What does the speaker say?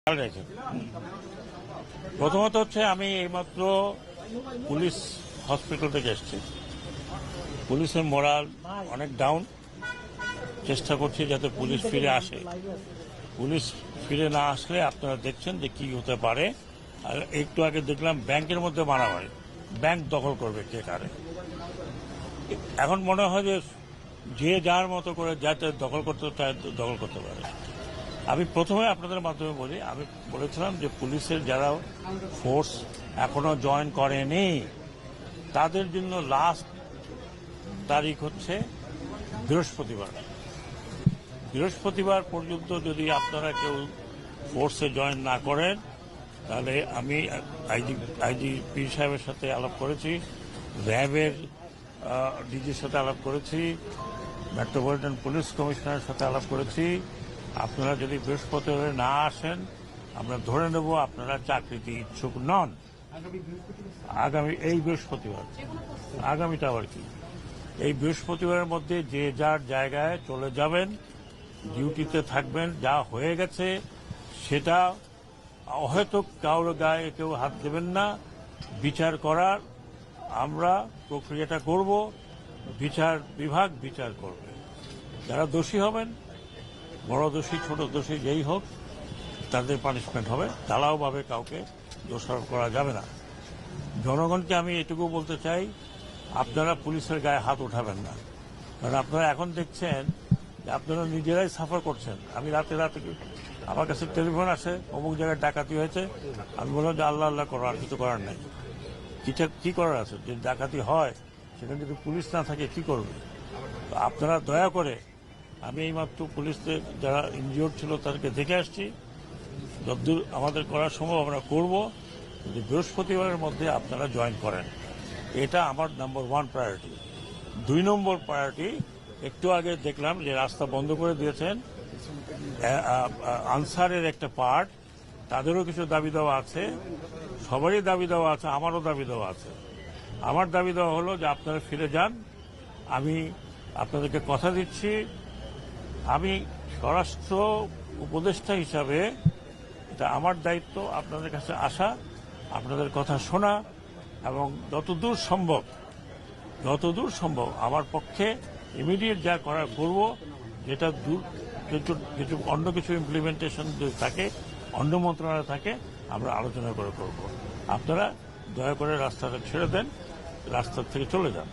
খেয়াল রেখে প্রথমত হচ্ছে আমি এইমাত্র পুলিশ হসপিটাল থেকে এসেছি। পুলিশের মোরাল অনেক ডাউন। চেষ্টা করছি যাতে পুলিশ ফিরে আসে। পুলিশ ফিরে না আসলে আপনারা দেখছেন যে কি হতে পারে। আর একটু আগে দেখলাম ব্যাংকের মধ্যে মারামারি, ব্যাংক দখল করবে কে কারে। এখন মনে হয় যে যার মতো করে যাতে দখল করতে চায় দখল করতে পারে। আমি প্রথমে আপনাদের মাধ্যমে বলি, আমি বলেছিলাম যে পুলিশের যারা ফোর্স এখনো জয়েন করেনি তাদের জন্য লাস্ট তারিখ হচ্ছে বৃহস্পতিবার পর্যন্ত যদি আপনারা কেউ ফোর্সে জয়েন না করেন তাহলে আমি আইজি পীর সাহেবের সাথে আলাপ করেছি, র্যাবের ডিজির সাথে আলাপ করেছি, মেট্রোপলিটন পুলিশ কমিশনারের সাথে আলাপ করেছি। আপনারা যদি বৃহস্পতিবার না আসেন আমরা ধরে নেব আপনারা চাকরিতে ইচ্ছুক নন। আগামী এই বৃহস্পতিবার, আগামীটা আবার কি, এই বৃহস্পতিবারের মধ্যে যে যার জায়গায় চলে যাবেন, ডিউটিতে থাকবেন। যা হয়ে গেছে সেটা হয়তো কারোর গায়ে কেউ হাত দেবেন না। বিচার করার আমরা প্রক্রিয়াটা করব, বিচার বিভাগ বিচার করবে। যারা দোষী হবেন, বড় দোষী ছোট দোষী যেই হোক, তাদের পানিশমেন্ট হবে। ঢালাওভাবে কাউকে দোষারোপ করা যাবে না। জনগণকে আমি এটুকু বলতে চাই, আপনারা পুলিশের গায়ে হাত উঠাবেন না। কারণ আপনারা এখন দেখছেন যে আপনারা নিজেরাই সাফার করছেন। আমি রাতে আমার কাছে টেলিফোন আসে, অমুক জায়গায় ডাকাতি হয়েছে। আমি বললাম যে আল্লাহ আল্লাহ করো, আর কিছু করার নেই। কি করার আছে? যে ডাকাতি হয় সেখানে যদি পুলিশ না থাকে কি করবে? আপনারা দয়া করে, আমি এইমাত্র পুলিশদের যারা ইনজিওর্ড ছিল তাদেরকে দেখে আসছি। যতদূর আমাদের করা সম্ভব আমরা করব। যদি বৃহস্পতিবারের মধ্যে আপনারা জয়েন করেন, এটা আমার নাম্বার 1 প্রায়োরিটি। 2 নম্বর প্রায়োরিটি, একটু আগে দেখলাম যে রাস্তা বন্ধ করে দিয়েছেন আনসারের একটা পার্ট, তাদেরও কিছু দাবি দেওয়া আছে, সবারই দাবি দেওয়া আছে, আমারও দাবি দেওয়া আছে। আমার দাবি দেওয়া হলো যে আপনারা ফিরে যান। আমি আপনাদেরকে কথা দিচ্ছি, আমি স্বরাষ্ট্র উপদেষ্টা হিসাবে এটা আমার দায়িত্ব আপনাদের কাছে আসা, আপনাদের কথা শোনা এবং যতদূর সম্ভব আমার পক্ষে ইমিডিয়েট যা করার করব। যেটা কিছু অন্য কিছু ইমপ্লিমেন্টেশন যদি থাকে, অন্য মন্ত্রণালয় থাকে, আমরা আলোচনা করে করব। আপনারা দয়া করে রাস্তাটা ছেড়ে দেন, রাস্তা থেকে চলে যান।